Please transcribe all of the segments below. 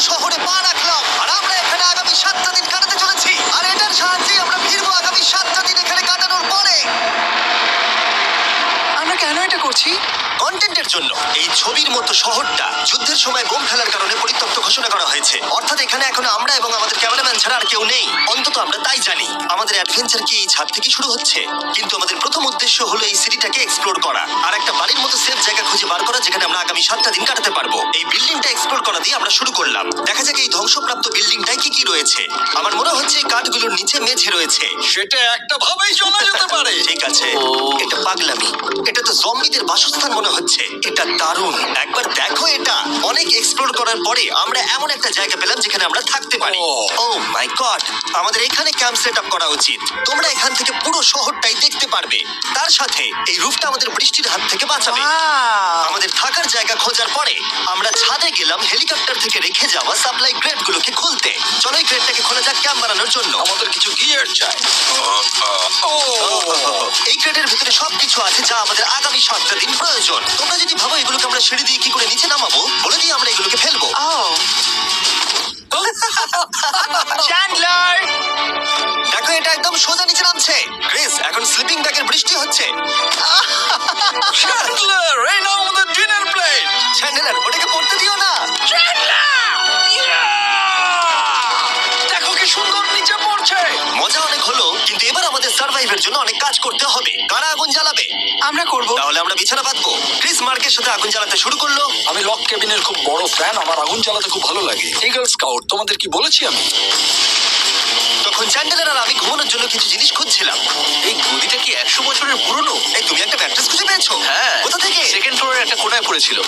শহরে পা রাখলাম আর আমরা এখানে আগামী 7টা দিন কাটাতে চলেছি আর এটার সাহায্যে আমরা ফিরবো আগামী 7টা দিন এখানে কাটানোর পরে। আমরা কেন এটা করছি? কন্টেন্টের জন্য। এই ছবির মতো শহরটা যুদ্ধের সময় বোম ফেলার কারণে পরিত্যক্ত ঘোষণা করা হয়েছে। অর্থাৎ এখানে এখন আমরা এবং আমাদের ক্যামেরাম্যান ছাড়া আর কেউ নেই, অন্তত আমরা তাই জানি। আমাদের অ্যাডভেঞ্চার কি এই ছাদ থেকে শুরু হচ্ছে? কিন্তু আমাদের প্রথম উদ্দেশ্য হলো এই সিটিটাকে এক্সপ্লোর করা আর একটা বাড়ির মতো সেফ জায়গা খুঁজে বার করা যেখানে আমরা আগামী 7টা দিন কাটাতে পারবো। এই বিল্ডিংটা এক্সপ্লোর করা দিয়ে আমরা শুরু করলাম। দেখা যাক এই ধ্বংসপ্রাপ্ত বিল্ডিংটায় কি কি রয়েছে। আমার মনে হচ্ছে এই কাঠগুলোর নিচে মেঝে রয়েছে। সেটা একটা ভাবেই চলে যেতে পারে। ঠিক আছে, এটা পাগলামি। এটা তো জম্বিদের বাসস্থান মনে হচ্ছে। এটা দারুণ, একবার দেখো এটা। অনেক এক্সপ্লোর করার পরে আমরা এমন একটা জায়গা পেলাম যেখানে আমরা থাকতে পারি। ও মাই গড, আমাদের এখানে ক্যাম্প সেট আপ করা উচিত। তোমরা এখান থেকে পুরো শহরটাই দেখতে পারবে। তার সাথে এই রুফটা আমাদের বৃষ্টির হাত থেকে বাঁচাবে। Wow! আমাদের থাকার জায়গা খোঁজার পরে আমরা ছাদে গেলাম হেলিকপ্টার থেকে রেখে যাওয়া সাপ্লাই ক্রেটগুলোকে খুলতে। চলো এই ক্রেটটাকে খোলা যাক ক্যাম্প বানানোর জন্য। আমাদের কিছু গিয়ার চাই। এই ক্রেটের ভিতরে সবকিছু আছে যা আমাদের আগামী 7টা দিন প্রয়োজন। তোমরা যদি ভাবো এগুলোকে আমরা সিঁড়ি দিয়ে কি করে নিচে নামাবো, বলে দিয়ে আমরা এগুলোকে ফেলবো। Oh! Chandler! দেখো এটা একদম সোজা নিচে নামছে। ক্রিস, এখন স্লিপিং ব্যাগের বৃষ্টি হচ্ছে। চ্যান্ডলার, এই নাও আমাদের ডিনার প্লেট। চ্যান্ডেলার, ওটাকে পড়তে দিও না। দেখো কি সুন্দর নিচে পড়ছে। মজা অনেক হলো, কিন্তু এবার আমাদের সার্ভাইভের জন্য অনেক কাজ করতে হবে। কারা আগুন জ্বালাবে? আমরা করব। তাহলে আমরা বিছানা বাঁধবো। ক্রিস মার্কের সাথে আগুন জ্বালাতে শুরু করলো। আমি লক কেবিনের খুব বড় ফ্যান, আমার আগুন জ্বালাতে খুব ভালো লাগে। ইগল স্কাউট, তোমাদের কি বলেছি আমি? তখন চ্যান্ডেলার আর আমি ঘুমানোর জন্য কিছু জিনিস খুঁজছিলাম। এই গদিটা কি 100 বছরের পুরনো? এই তুমি একটা ম্যাট্রেস খুঁজে পেয়েছো? হ্যাঁ। কোথা থেকে? সেকেন্ড ফ্লোরের একটা কোণায় পড়েছিল।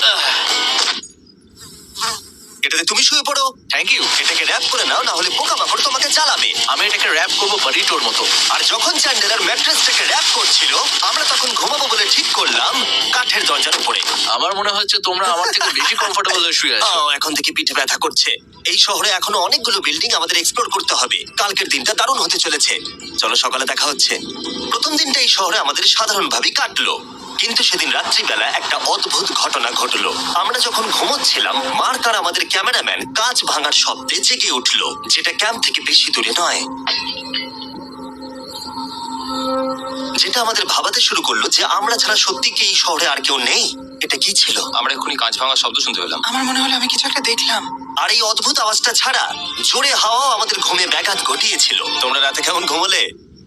এটাতে তুমি শুয়ে পড়ো। Thank you. এটাকে র্যাপ করে নাও, না হলে পোকামাকড় তোমাকে জ্বালাবে। আমি এটাকে র‍্যাপ করব বারিটোর মতো। আর যখন চ্যান্ডেলার ম্যাট্রেসটাকে র্যাপ করছিল, আমরা তখন ঘুমাবো বলে ঠিক করলাম কাঠের দরজার উপরে। আমার মনে হচ্ছে তোমরা আমার থেকে বেশি কমফোর্টেবল হয়ে শুয়ে আছো। এখন থেকে পিঠে ব্যথা করছে। এই শহরে এখনো অনেকগুলো বিল্ডিং আমাদের এক্সপ্লোর করতে হবে। কালকের দিনটা দারুণ হতে চলেছে। চলো সকালে দেখা হচ্ছে। প্রথম দিনটা এই শহরে আমাদের সাধারণভাবেই কাটলো, কিন্তু সেদিন রাত্রিবেলা একটা অদ্ভুত ঘটনা ঘটলো। আমরা যখন ঘুমোচ্ছিলাম, মার্ক আর আমাদের ক্যামেরাম্যান কাঁচ ভাঙার শব্দে জেগে উঠলো, যেটা ক্যাম্প থেকে বেশি দূরে নয়। যেটা আমাদের ভাবাতে শুরু করলো যে আমরা ছাড়া সত্যি কি এই শহরে আর কেউ নেই। এটা কি ছিল? আমরা এখনই কাঁচ ভাঙার শব্দ শুনতে পেলাম। আমার মনে হলো আমি কিছু একটা দেখলাম। আর এই অদ্ভুত আওয়াজটা ছাড়া জোরে হাওয়াও আমাদের ঘুমে ব্যাঘাত ঘটিয়েছিল। তোমরা রাতে কেমন ঘুমোলে?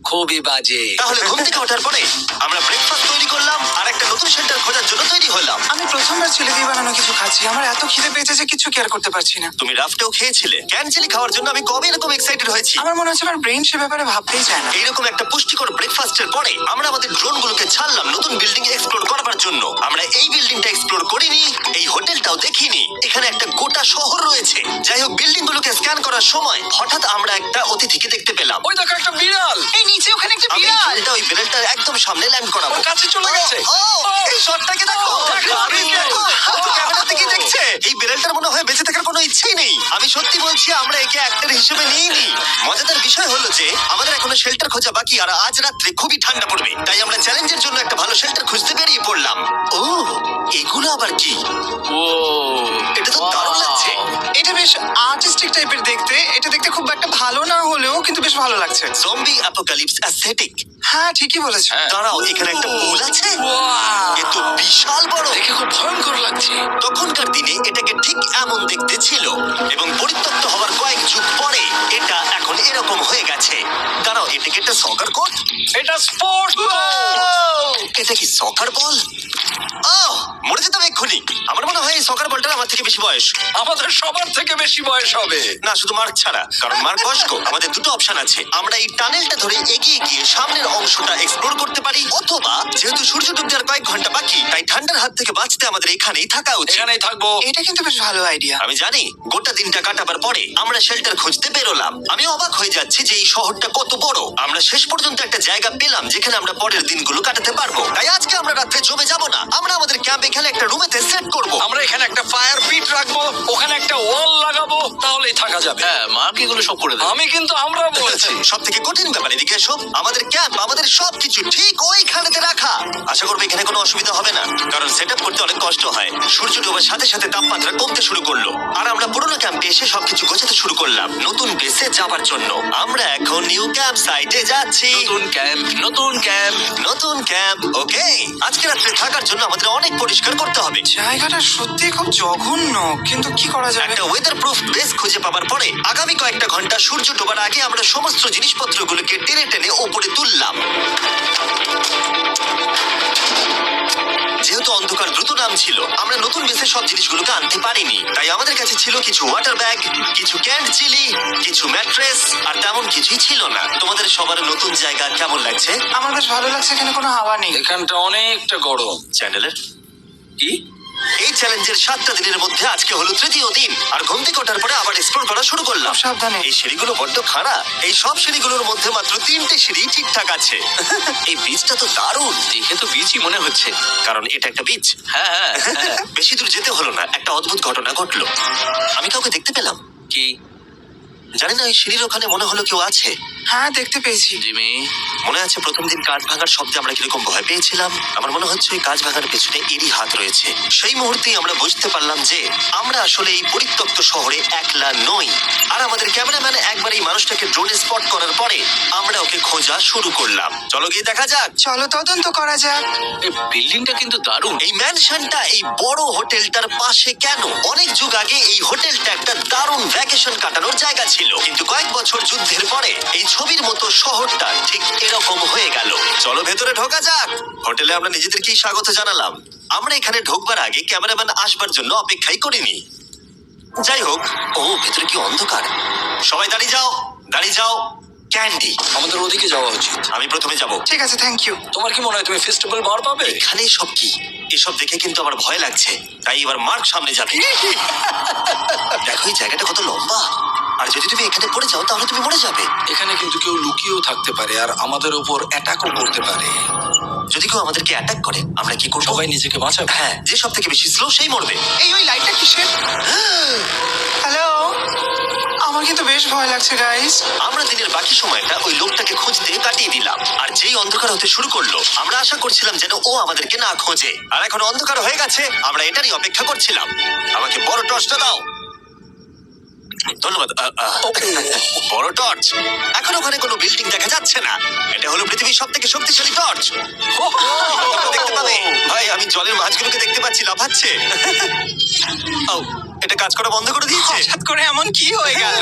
খুবই বাজে। তাহলে ঘুম থেকে ওঠার পরে আমরা ব্রেকফাস্ট তৈরি করলাম আর একটা নতুন শেল্টার খোঁজার জন্য তৈরি হলাম। আমি প্রথমবার ছেলে দিয়ে বানানো কিছু খাচ্ছি। আমার এত খিদে পেয়েছে যে কিছু কেয়ার করতে পারছি না। তুমি রাফটেও খেয়েছিলে। ক্যানচেলি খাওয়ার জন্য আমি কবে এরকম এক্সাইটেড হয়েছি। আমার মনে হচ্ছে আমার ব্রেন সে ব্যাপারে ভাবতেই চায় না। এইরকম একটা পুষ্টিকর ব্রেকফাস্টের পরে আমরা আমাদের ড্রোনগুলোকে ছাড়লাম নতুন বিল্ডিং এক্সপ্লোর করার জন্য। আমরা এই বিল্ডিংটা এক্সপ্লোর করিনি, এই হোটেলটাও দেখিনি। এখানে একটা গোটা শহর রয়েছে। যাই হোক, বিল্ডিংগুলোকে স্ক্যান করার সময় হঠাৎ আমরা একটা অতিথিকে দেখতে পেলাম। ওই দেখো একটা বিড়াল। এই নিচে ওখানে একটা আমি বিড়াল। ড্রোনটা ওই বিড়ালটার একদম সামনে ল্যান্ড করাবো। ওর কাছে চলে গেছে। এই শটটাকে দেখো। দেখো, দেখো, ও ক্যামেরা থেকে দেখছে। এই বিড়ালটার মনে হয় বেঁচে থাকার কোনো ইচ্ছেই নেই। আমি সত্যি বলছি, আমরা একে অ্যাক্টর হিসেবে নিইনি। মজাদার বিষয় হলো যে আমাদের এখনো শেল্টার খোঁজা বাকি, আর আজ রাত্রে খুবই ঠান্ডা পড়বে। তাই আমরা চ্যালেঞ্জের জন্য একটা ভালো শেল্টার খুঁজতে বেরিয়ে পড়লাম। ও, এগুলো আবার কি? ও, এটা তো দারুণ লাগছে। এটা বেশ আর্টিস্টিক টাইপের দেখতে। এটা দেখতে খুব একটা ভালো না হলেও কিন্তু বেশ ভালো লাগছে। Zombie apocalypse aesthetic. হ্যাঁ, ঠিকই বলেছো। হ্যাঁ। দাঁড়াও, এখানে একটা পুল আছে। ওয়াও! এ তো বিশাল বড়। দেখে খুব ভয়ঙ্কর লাগছে। তখনকার দিনে এটাকে ঠিক এমন দেখতে ছিল, এবং পরিত্যক্ত হওয়ার কয়েক যুগ পরে এটা এখন এরকম হয়ে গেছে। দাঁড়াও, এটাকে একটা সকার কোর্ট? এটা স্পোর্টস এটা কি সকার বল? মরে যেতাম এক্ষুনি। আমার মনে হয় এই সকার বলটার আমার থেকে বেশি বয়স। আমাদের সবার থেকে বেশি বয়স হবে। না, শুধু মার্ক ছাড়া, কারণ মার্ক বয়স্ক। আমাদের দুটো অপশন আছে। আমরা এই টানেলটা ধরে এগিয়ে গিয়ে সামনের অংশটা এক্সপ্লোর করতে পারি, অথবা যেহেতু সূর্য ডুবতে আর কয়েক ঘন্টা বাকি, তাই ঠান্ডার হাত থেকে বাঁচতে আমাদের এখানেই থাকা উচিত। এখানেই থাকবো। এটা কিন্তু বেশ ভালো আইডিয়া। আমি জানি। গোটা দিনটা কাটাবার পরে আমরা শেল্টার খুঁজতে বেরোলাম। আমি অবাক হয়ে যাচ্ছি যে এই শহরটা কত বড়। আমরা শেষ পর্যন্ত একটা জায়গা পেলাম যেখানে আমরা পরের দিনগুলো কাটাতে পারবো। তাই আজকে আমরা রাত্রে জমে যাব না। আমরা আমাদের ক্যাম্প এখানে একটা রুমেতে সেট করব। আমরা এখানে একটা ফায়ার পিট রাখবো, ওখানে একটা ওয়াল লাগাবো, যাবো তাহলেই থাকা যাবে। হ্যাঁ মার্ক এগুলো সব করে দেবে। আমি কিন্তু আমরা বলেছি। সব থেকে কঠিন ব্যাপার এদিকে এসো। আমাদের ক্যাম্প, আমাদের সবকিছু ঠিক ওইখানেতে রাখা। আশা করবো এখানে কোনো অসুবিধা হবে না, কারণ সেট আপ করতে অনেক কষ্ট হয়। সূর্য ডোবার সাথে সাথে তাপমাত্রা কমতে শুরু করলো, আর আমরা পুরোনো ক্যাম্পে এসে সবকিছু গোছাতে শুরু করলাম নতুন বেসে যাবার জন্য। আমরা এখন নিউ ক্যাম্প সাইটে যাচ্ছি। নতুন ক্যাম্প, নতুন ক্যাম্প। নতুন ক্যাম্প, ওকে। আজকে রাত্রে থাকার জন্য আমাদের অনেক পরিষ্কার করতে হবে। জায়গাটা সত্যি খুব জঘন্য, কিন্তু কি করা যাবে? একটা ওয়েদার প্রুফ বেস খুঁজে পাবার পরে আগামী কয়েকটা ঘন্টা সূর্য ডোবার আগে আমরা সমস্ত জিনিসপত্রগুলোকে টেনে টেনে ওপরে তুললাম। যেহেতু অন্ধকার দ্রুত নামছিল, আমরা নতুন বেসে সব জিনিসগুলোকে আনতে পারিনি। তাই আমাদের কাছে ছিল কিছু ওয়াটার ব্যাগ, কিছু ক্যান্ড চিলি, কিছু ম্যাট্রেস, আর তেমন কিছুই ছিল না। তোমাদের সবার নতুন জায়গা কেমন লাগছে? আমার বেশ ভালো লাগছে, এখানে কোনো হাওয়া নেই। এখানটা অনেকটা গরম। চ্যানেলের কি? এই চ্যালেঞ্জের 7টা দিনের মধ্যে আজকে হলো তৃতীয় দিন, আর ঘুম থেকে ওঠার পরে আবার এক্সপ্লোর করা শুরু করলাম। খুব সাবধানে। এই সিঁড়িগুলো বড্ড খাড়া। এই সব সিঁড়িগুলোর মধ্যে মাত্র 3টে সিঁড়ি ঠিকঠাক আছে। এই বীজটা তো দারুণ, দেখে তো বিচই মনে হচ্ছে। কারণ এটা একটা বীজ। হ্যাঁ হ্যাঁ হ্যাঁ। বেশি দূর যেতে হলো না, একটা অদ্ভুত ঘটনা ঘটলো। আমি কাউকে দেখতে পেলাম, কি? জানি না, ওই সিঁড়ির ওখানে মনে হলো কেউ আছে। হ্যাঁ, দেখতে পেয়েছি। জিমি, মনে আছে প্রথম দিন কাঠ ভাঙার শব্দে আমরা কিরকম ভয় পেয়েছিলাম? আমার মনে হচ্ছে ওই কাঠ ভাঙার পেছনে এরই হাত রয়েছে। সেই মুহূর্তেই আমরা বুঝতে পারলাম যে আমরা আসলে এই পরিত্যক্ত শহরে একলা নই। আর আমাদের ক্যামেরাম্যান একবার এই মানুষটাকে ড্রোনে স্পট করার পরে আমরা ওকে খোঁজা শুরু করলাম। চলো গিয়ে দেখা যাক। চলো তদন্ত করা যাক। এই বিল্ডিংটা কিন্তু দারুণ। এই ম্যানশনটা এই বড় হোটেলটার পাশে কেন? অনেক যুগ আগে এই হোটেলটা একটা দারুণ ভ্যাকেশন কাটানোর জায়গা ছিল, কিন্তু কয়েক বছর যুদ্ধের পরে এই ছবির মতো শহরটা ঠিক এরকম হয়ে গেল। চলো ভেতরে ঢোকা যাক। হোটেলে আমরা নিজেদেরকেই স্বাগত জানালাম। আমরা এখানে ঢোকবার আগে ক্যামেরাম্যান আসবার জন্য অপেক্ষাই করিনি। যাই হোক, ও ভেতরে কি অন্ধকার। সবাই দাঁড়িয়ে যাও, দাঁড়িয়ে যাও। ক্যান্ডি, আমাদের ওদিকে যাওয়া উচিত। আমি প্রথমে যাব। ঠিক আছে, থ্যাংক ইউ। তোমার কি মনে হয় তুমি ফেস্টিভ্যাল বার পাবে? এখানে সব কি? এসব দেখে কিন্তু আমার ভয় লাগছে, তাই এবার মার্ক সামনে যাবে। দেখো এই জায়গাটা কত লম্বা, আর যদি তুমি এখানে পড়ে যাও তাহলে তুমি মরে যাবে। এখানে কিন্তু কেউ লুকিয়েও থাকতে পারে আর আমাদের উপর অ্যাটাকও করতে পারে। যদি কেউ আমাদেরকে অ্যাটাক করে আমরা কি করবো? সবাই নিজেকে বাঁচাবে। হ্যাঁ, যে সব থেকে বেশি স্লো সেই মরবে। ওই লাইটটা কিসের? হ্যালো, আমার কিন্তু বেশ ভয় লাগছে গাইস। আমরা দিনের বাকি সময়টা ওই লোকটাকে খুঁজতে কাটিয়ে দিলাম, আর যেই অন্ধকার হতে শুরু করলো আমরা আশা করছিলাম যেন ও আমাদেরকে না খোঁজে। আর এখন অন্ধকার হয়ে গেছে, আমরা এটারই অপেক্ষা করছিলাম। আমাকে বড় টর্চটা দাও। ধন্যবাদ। বড় টর্চ। এখন ওখানে কোনো বিল্ডিং দেখা যাচ্ছে না। এটা হলো পৃথিবীর সব থেকে শক্তিশালী টর্চ। দেখতে পাবে ভাই, আমি জলের মাছগুলোকে দেখতে পাচ্ছি লাফাচ্ছে। ও, এটা কাজ করা বন্ধ করে দিয়েছে। হঠাৎ করে এমন কি হয়ে গেল?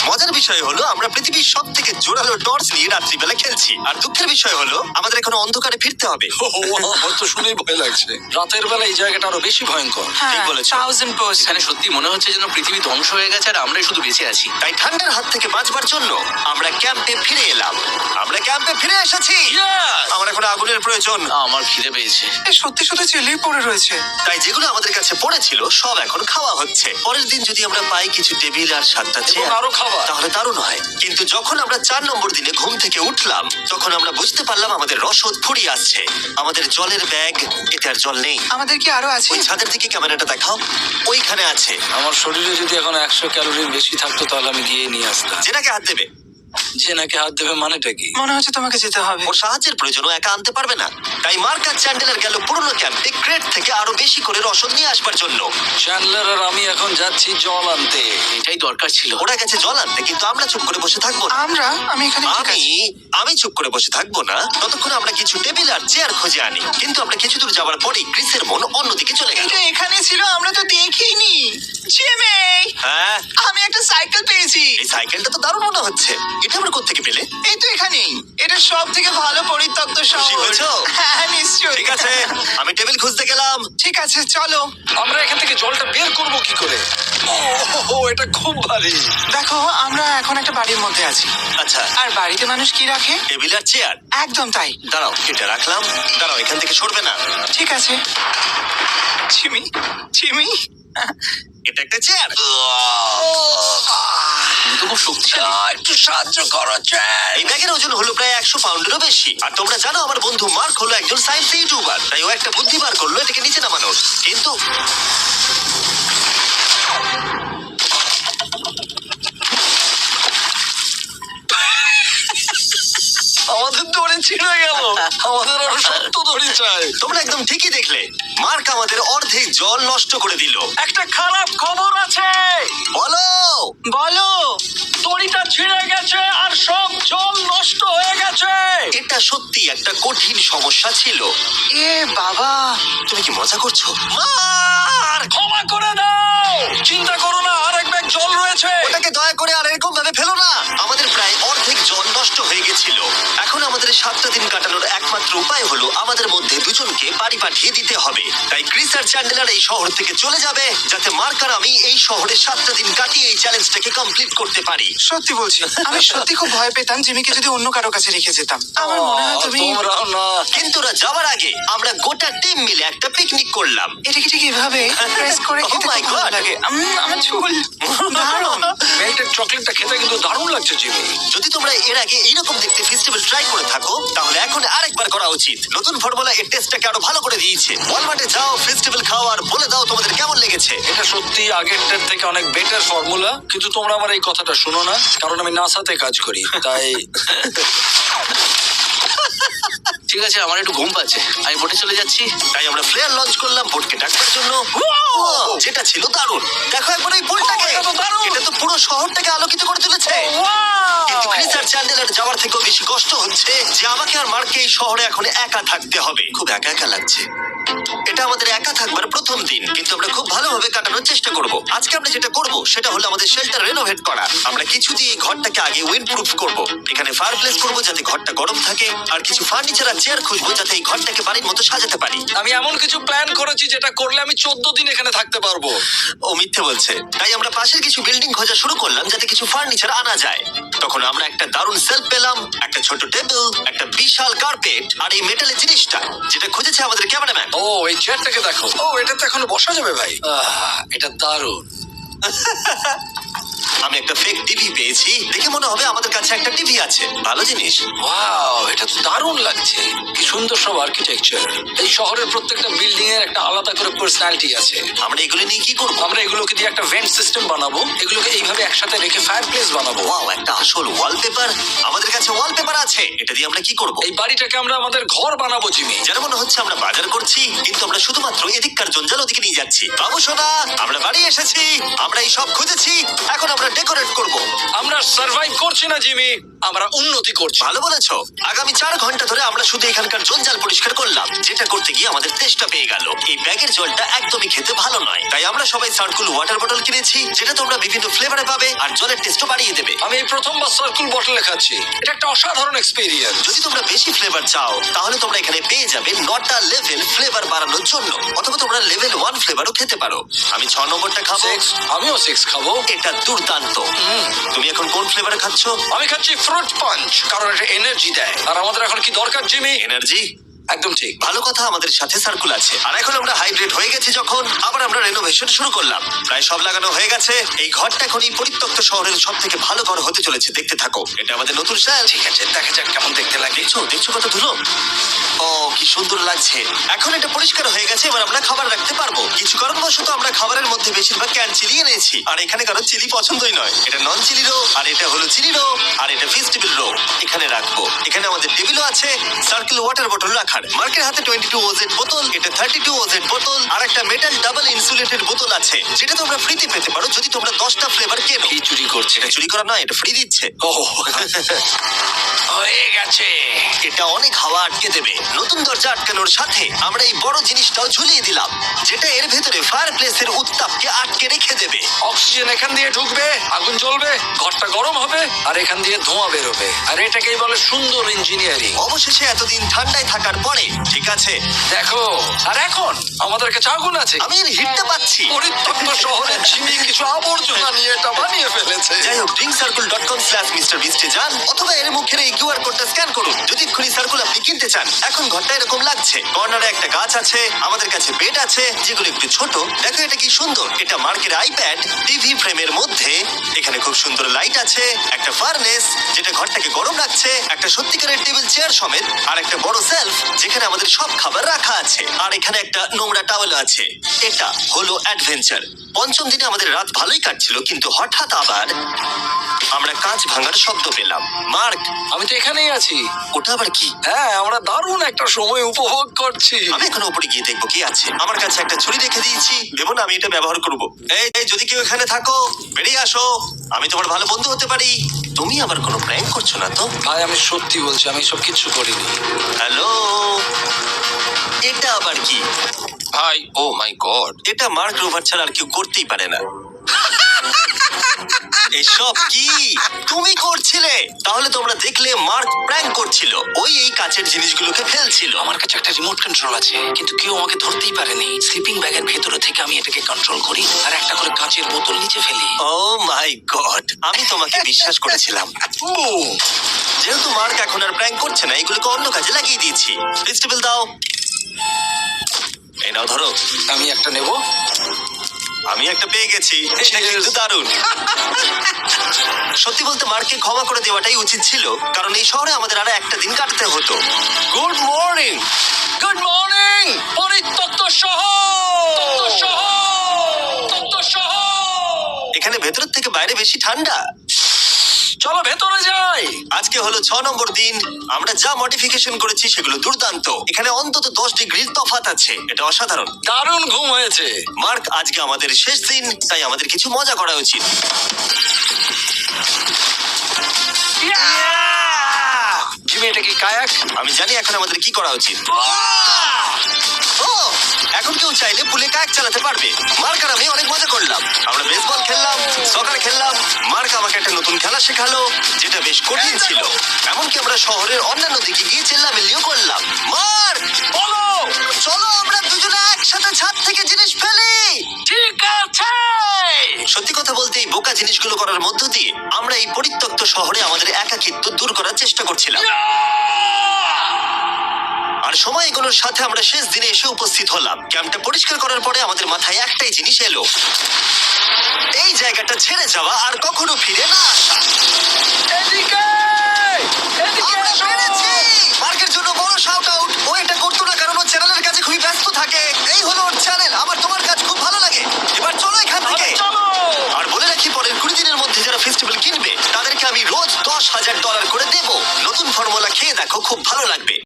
মজার বিষয় হলো আমরা পৃথিবীর সব থেকে জোরালো টর্চ নিয়ে রাত্রিবেলা খেলছি, আর দুঃখের বিষয় হলো আমাদের এখন অন্ধকারে ফিরতে হবে। আমার তো শুনেই ভয় লাগছে। রাতের বেলা এই জায়গাটা আরো বেশি ভয়ঙ্কর। হ্যাঁ, বলেছো। 1000%। এখানে সত্যি মনে হচ্ছে যেন পৃথিবী ধ্বংস হয়ে গেছে আর আমরাই শুধু বেঁচে আছি। তাই ঠান্ডার হাত থেকে বাঁচবার জন্য আমরা ক্যাম্পে ফিরে এলাম। আমরা ক্যাম্পে ফিরে এসেছি। আমার এখন আগুনের প্রয়োজন। আমার খিদে পেয়েছে। সত্যি সত্যি চিল্লিয়ে পড়ে রয়েছে। তাই যেগুলো আমাদের কাছে পড়েছিল সব এখন খাওয়া হচ্ছে। পরের দিন যদি আমরা পাই কিছু টেবিল আর 7টা এবং চেয়ার, আরো খাবার। তাহলে দারুণ হয়। কিন্তু যখন আমরা 4 নম্বর দিনে ঘুম থেকে উঠলাম তখন আমরা বুঝতে পারলাম আমাদের রসদ ফুরিয়ে আসছে। আমাদের জলের ব্যাগ, এতে আর জল নেই। আমাদের কি আরো আছে? ওই ছাদের দিকে ক্যামেরাটা দেখাও, ওইখানে আছে। আমার শরীরে যদি এখন 100 ক্যালোরির বেশি থাকতো তাহলে আমি গিয়ে নিয়ে আসতাম। জেনাকে হাত দেবে। যে নাকি হাত দেবে মানেটা কি? মনে হচ্ছে তোমাকে যেতে হবে। ওর সাহায্যের প্রয়োজন, ও একা আনতে পারবে না। তাই মার্ক আর চ্যান্ডেলার গেল পুরনো ক্যাম্পে ক্রেট থেকে আরো বেশি করে রসদ নিয়ে আসবার জন্য। চ্যান্ডলার আর আমি এখন যাচ্ছি জল আনতে। এটাই দরকার ছিল। ওরা গেছে জল আনতে, কিন্তু আমরা চুপ করে বসে থাকবো না। আমি এখানে ঠিক আমি আছি। আমি চুপ করে বসে থাকবো না ততক্ষণ আমরা কিছু টেবিল আর চেয়ার খুঁজে আনি। কিন্তু আমরা কিছু দূর যাওয়ার পরেই ক্রিসের মন অন্যদিকে চলে গেল। এটা এখানে ছিল, আমরা তো দেখিনি। জিমি, হ্যাঁ, আমি একটা সাইকেল পেয়েছি। এই সাইকেলটা তো দারুণ মনে হচ্ছে। এটা আমরা কোত্থেকে পেলে? এই তো এখানেই। এটা সব থেকে ভালো পরিত্যক্ত খুশি শহর। হয়েছো? হ্যাঁ, নিশ্চয়ই। ঠিক আছে, আমি টেবিল খুঁজতে গেলাম। ঠিক আছে, চলো। আমরা এখান থেকে জলটা বের করব কি করে? ও এটা খুব ভারী। দেখো, আমরা এখন একটা বাড়ির মধ্যে আছি। আচ্ছা, আর বাড়িতে মানুষ কি রাখে? টেবিল আর চেয়ার। একদম তাই। দাঁড়াও, এটা রাখলাম। দাঁড়াও, এখান থেকে সরবে না। ঠিক আছে। Jimmy, Jimmy. এটা একটা চেয়ার। তুমি তো খুব শক্তিশালী। একটু সাহায্য করো চ্যান। এই ব্যাগের ওজন হলো প্রায় 100 পাউন্ডেরও বেশি। আর তোমরা জানো আমার বন্ধু মার্ক হলো একজন সায়েন্স ইউটিউবার, তাই ও একটা বুদ্ধি বার করলো এটাকে নিচে নামানোর। কিন্তু চায়। তোমরা একদম ঠিকই দেখলে, মার্ক আমাদের অর্ধেক জল নষ্ট করে দিল। একটা খারাপ খবর আছে, বলো। বলো। দড়িটা ছিঁড়ে গেছে আর সব জল নষ্ট হয়ে গেছে। এটা সত্যি একটা কঠিন সমস্যা ছিল। এ বাবা। তুমি কি মজা করছো? মার্ক, ক্ষমা করে দাও, চিন্তা করো না, আর এক ব্যাগ জল রয়েছে। ওটাকে দয়া করে আর এরকম ভাবে ফেলো না। আমাদের প্রায় অর্ধেক জল নষ্ট হয়ে গেছিল। এখন আমাদের 7টা দিন কাটানোর একমাত্র উপায় হলো আমাদের মধ্যে দুজনকে বাড়ি পাঠিয়ে দিতে হবে। তাই ক্রিস আর চ্যান্ডেলার এই শহর থেকে চলে যাবে, যাতে মার্ক আর আমি এই শহরে 7টা দিন কাটিয়ে এই চ্যালেঞ্জটাকে কমপ্লিট করতে পারি। সত্যি বলছি, আমি সত্যি খুব ভয় পেতাম জিমিকে যদি অন্য কারো কাছে রেখে যেতাম। আমার মনে হয় তুমি তোমরাও না। কিন্তু ওরা যাওয়ার আগে আমরা গোটা টিম মিলে একটা পিকনিক করলাম। এটা কি ঠিক এভাবে প্রেস করে Oh খেতে my খুব ভালো God! লাগে। আমার চুল দারুণ। মেল্টেড চকলেটটা খেতে কিন্তু দারুণ লাগছে জিমি। যদি তোমরা এর আগে এইরকম দেখতে ফেস্টিভ্যাল ট্রাই করে থাকো, তাহলে এখন আরেকবার করা উচিত। নতুন ফর্মুলা এর টেস্টটাকে আরো ভালো করে দিয়েছে। ওয়ালমার্টে যাও, ফেস্টিভ্যাল খাও আর বলে দাও তোমাদের কেমন লেগেছে। এটা সত্যি আগেরটার থেকে অনেক বেটার ফর্মুলা, কিন্তু তোমরা আমার এই কথাটা শুনো না, কারণ আমি নাসাতে কাজ করি, তাই ঠিক আছে, আমার একটু ঘুম পাচ্ছে, আমি বোটে চলে যাচ্ছি। তাই আমরা ফ্লেয়ার লঞ্চ করলাম বোটকে ডাকবার জন্য, যেটা ছিল দারুণ। দেখো একবার এই বোটটাকে, এটা তো দারুণ! এটা তো পুরো শহরটাকে আলোকিত করে তুলেছে। কিন্তু ক্রিস আর চ্যান্ডেলার যাওয়ার থেকেও বেশি কষ্ট হচ্ছে যে আমাকে আর মার্ককে এই শহরে এখন একা থাকতে হবে। খুব একা একা লাগছে। এটা আমাদের একা থাকবার প্রথম দিন, কিন্তু আমরা খুব ভালোভাবে কাটানোর চেষ্টা করব। আজকে আমরা যেটা করব সেটা হলো আমাদের শেল্টার রেনোভেট করা। আমরা কিছু দিয়ে এই ঘরটাকে আগে উইন্ড প্রুফ করবো। এখানে ফায়ারপ্লেস করবো যাতে ঘরটা গরম থাকে, আর কিছু ফার্নিচার আর চেয়ার খুঁজবো যাতে এই ঘরটাকে বাড়ির মতো সাজাতে পারি। আমি এমন কিছু প্ল্যান করেছি যেটা করলে আমি 14 দিন এখানে থাকতে পারবো। ও মিথ্যে বলছে। তাই আমরা পাশের কিছু বিল্ডিং খোঁজা শুরু করলাম যাতে কিছু ফার্নিচার আনা যায়। তখন আমরা একটা দারুণ সেলফ পেলাম, একটা ছোট টেবিল, একটা বিশাল কার্পেট আর এই মেটালের জিনিসটা যেটা খুঁজেছে আমাদের ক্যামেরাম্যান। ও, এই চেয়ারটাকে দেখো। ও, এটা তো এখনো বসা যাবে ভাই। এটা দারুণ। আমি একটা ফেক টিভি পেয়েছি, দেখে মনে হবে আমাদের কাছে একটা টিভি আছে। ভালো জিনিস। ওয়াও, এটা তো দারুণ লাগছে। কি সুন্দর সব আর্কিটেকচার। এই শহরের প্রত্যেকটা বিল্ডিং এর একটা আলাদা করে পার্সোনালিটি আছে। আমরা এগুলো নিয়ে কি করবো? আমরা এগুলোকে দিয়ে একটা ভেন্ট সিস্টেম বানাবো, এগুলোকে এইভাবে একসাথে রেখে ফায়ারপ্লেস বানাবো। ওয়াও, একটা আসল ওয়ালপেপার। আমাদের কাছে ওয়ালপেপার আছে, এটা দিয়ে আমরা কি করব? এই বাড়িটাকে আমরা আমাদের ঘর বানাবো জিমি। যেন মনে হচ্ছে আমরা বাজার করছি, কিন্তু আমরা শুধুমাত্র এদিককার জঞ্জাল ওদিকে নিয়ে যাচ্ছি। বাবু সোনা, আমরা বাড়ি এসেছি, আমরা এই সব খুঁজেছি, এখন আমরা ডেকোরেট করব। আমরা সার্ভাইভ করছি না জিমি, আমরা উন্নতি করছি। ভালো বলেছো। আগামী 4 ঘন্টা ধরে আমরা শুধু এখানকার জঞ্জাল পরিষ্কার করলাম, যেটা করতে গিয়ে আমাদের তেষ্টা পেয়ে গেল। এই ব্যাগের জলটা একদমই খেতে ভালো নয়, তাই আমরা সবাই সার্কুল ওয়াটার বটল কিনেছি, যেটা তোমরা বিভিন্ন ফ্লেভারে পাবে আর জলের টেস্টও বাড়িয়ে দেবে। আমি এই প্রথমবার সার্কুল বটলে খাচ্ছি, এটা একটা অসাধারণ এক্সপেরিয়েন্স। যদি তোমরা বেশি ফ্লেভার চাও, তাহলে তোমরা এখানে পেয়ে যাবে 9টা লেভেল ফ্লেভার বাড়ানোর জন্য, অথবা তোমরা লেভেল 1 ফ্লেভারও খেতে পারো। আমি 6 নম্বরটা খাবো। আমিও 6 খাবো। এটা দুর্দান্ত। তুমি এখন কোন ফ্লেভারে খাচ্ছ? আমি খাচ্ছি ফ্রুট পাঞ্চ, কারণ এটা এনার্জি দেয়। আর আমাদের এখন কি দরকার জিমি? এনার্জি। একদম ঠিক। ভালো কথা, আমাদের সাথে সার্কুল আছে। আর এখন আমরা হাইড্রেট হয়ে গেছি যখন, আবার আমরা রেনোভেশন শুরু করলাম। প্রায় সব লাগানো হয়ে গেছে। এই ঘরটা এখন এই পরিত্যক্ত শহরের সব থেকে ভালো ঘর হতে চলেছে। দেখতে থাকো, এটা আমাদের নতুন স্টাইল। ঠিক আছে, দেখা যাক কেমন দেখতে লাগে। দেখছো কত ধুলো? ও, কি সুন্দর লাগছে। এখন এটা পরিষ্কার হয়ে গেছে, এবার আমরা খাবার রাখতে পারবো। কিছু কারণবশত আমরা খাবারের মধ্যে বেশিরভাগ ক্যান চিলি এনেছি, আর এখানে কারো চিলি পছন্দই নয়। এটা নন চিলি রো, আর এটা হলো চিলি রো, আর এটা ভেজিটেবল রো। এখানে রাখবো। এখানে আমাদের টেবিলও আছে, সার্কেল ওয়াটার বটল রাখার। মার্কের হাতে 22 ওজেড বোতল, এটা 32 ওজেড বোতল, আর একটা মেটাল ডাবল ইনসুলেটেড বোতল আছে, যেটা তোমরা ফ্রিতে পেতে পারো যদি তোমরা 10টা ফ্লেভার কেনো। কি চুরি করছে? এটা চুরি করা নয়, এটা ফ্রি দিচ্ছে। ও, হয়ে গেছে। এটা অনেক হাওয়া আটকে দেবে। নতুন দরজা আটকানোর সাথে আমরা এই বড় জিনিসটাও ঝুলিয়ে দিলাম, যেটা এর ভেতরে ফায়ারপ্লেসের উত্তাপকে আটকে রেখে দেবে। অক্সিজেন এখান দিয়ে ঢুকবে, আগুন জ্বলবে, ঘরটা গরম হবে, আর এখান দিয়ে ধোঁয়া বেরোবে। আর এটাকেই বলে সুন্দর ইঞ্জিনিয়ারিং। অবশেষে এতদিন ঠান্ডায় থাকার পরে ঠিক আছে। দেখো, আর এখন আমাদের কাছে আগুন আছে। আমি এর হিটটা পাচ্ছি। পরিত্যক্ত শহরে জিমি কিছু আবর্জনা নিয়ে এটা বানিয়ে ফেলেছে। যাই হোক, drinkcircle.com/MrBeast এ যান, অথবা এর মুখের এই কিউআর কোডটা স্ক্যান করুন যদি এক্ষুনি সার্কুল আপনি কিনতে চান। এখন ঘরটা এরকম লাগছে। কর্নারে একটা গাছ আছে, আমাদের কাছে বেড আছে যেগুলো একটু ছোট। দেখো এটা কি সুন্দর। এটা মার্কের আইপ্যাড টিভি ফ্রেমের মধ্যে। এখানে খুব সুন্দর লাইট আছে, একটা ফার্নেস যেটা ঘরটাকে গরম রাখছে, একটা সত্যিকারের টেবিল চেয়ার সমেত, আর একটা বড় সেলফ যেখানে আমাদের সব খাবার রাখা আছে। আর এখানে একটা নোংরা টাওয়েল আছে। এটা হলো অ্যাডভেঞ্চার। পঞ্চম দিনে আমাদের রাত ভালোই কাটছিল, কিন্তু হঠাৎ আবার আমরা কাঁচ ভাঙার শব্দ পেলাম। মার্ক, আমি তো এখানেই আছি। ওটা আবার কি? হ্যাঁ, আমরা দারুণ একটা সময় উপভোগ করছি। আমি এখন উপরে গিয়ে দেখবো কি আছে। আমার কাছে একটা ছুরি রেখে দিয়েছি, ভেবো না আমি এটা ব্যবহার করব। এই যদি কেউ এখানে থাকো, বেরিয়ে আসো। আমি তোমার ভালো বন্ধু হতে পারি। তুমি আবার কোনো প্র্যাঙ্ক করছো না তো? ভাই, আমি সত্যি বলছি, আমি সব কিছু করিনি। হ্যালো, এটা আবার কি? ভাই, ও মাই গড। এটা মার্ক রোভার ছাড়া আর কেউ করতেই পারে না। এসব কি তুমি করছিলে? তাহলে তোমরা দেখলে মার্ক প্র্যাঙ্ক করছিল। ওই এই কাচের জিনিসগুলোকে ফেলছিল। আমার কাছে একটা রিমোট কন্ট্রোল আছে, কিন্তু কেউ আমাকে ধরতেই পারেনি। স্লিপিং ব্যাগের ভেতরে থেকে আমি এটাকে কন্ট্রোল করি আর একটা করে কাঁচের বোতল নিচে ফেলি। ও মাই গড, আমি তোমাকে বিশ্বাস করেছিলাম। যেহেতু মার্ক এখন আর প্র্যাঙ্ক করছে না, এগুলোকে অন্য কাজে লাগিয়ে দিয়েছি। ফেস্টিভ্যাল দাও। এই নাও, ধরো। আমি একটা নেব। আমি একটা পেয়ে গেছি। এটা কিন্তু দারুণ। সত্যি বলতে মার্ককে ক্ষমা করে দেওয়াটাই উচিত ছিল, কারণ এই শহরে আমাদের আরো একটা দিন কাটতে হতো। Good morning. গুড মর্নিং, পরিত্যক্ত শহর। এখানে ভেতরের থেকে বাইরে বেশি ঠান্ডা। চলো ভেতরে যাই। আজকে হলো 6 নম্বর দিন। আমরা যা মডিফিকেশন করেছি সেগুলো দুর্দান্ত। এখানে অন্তত 10 ডিগ্রির তফাৎ আছে। এটা অসাধারণ। দারুণ ঘুম হয়েছে। মার্ক, আজকে আমাদের শেষ দিন, তাই আমাদের কিছু মজা করা উচিত। জিমি, এটা কি কায়াক? আমি জানি এখন আমাদের কি করা উচিত। ও, এখন কেউ চাইলে পুলে কায়াক চালাতে পারবে। মার্ক আর আমি অনেক মজা করলাম। আমরা বেসবল খেললাম, সকার খেললাম। মার্ক আমাকে একটা নতুন খেলা শেখালো, যেটা বেশ কঠিন ছিল। এমনকি আমরা শহরের অন্যান্য দিকে গিয়ে চেল্লামিল্লিও করলাম। মার্ক, বলো। চলো আমরা দুজনে একসাথে ছাদ থেকে জিনিস ফেলি। ঠিক আছে। সত্যি কথা বলতে, এই বোকা জিনিসগুলো করার মধ্য দিয়ে আমরা এই পরিত্যক্ত শহরে আমাদের একাকিত্ব দূর করার চেষ্টা করছিলাম। আর সময় এগোনোর সাথে আমরা শেষ দিনে এসে উপস্থিত হলাম। ক্যাম্পটা পরিষ্কার করার পরে আমাদের মাথায় একটাই জিনিস এলো, এই জায়গাটা ছেড়ে যাওয়া আর কখনো ফিরে না আসা। এদিকে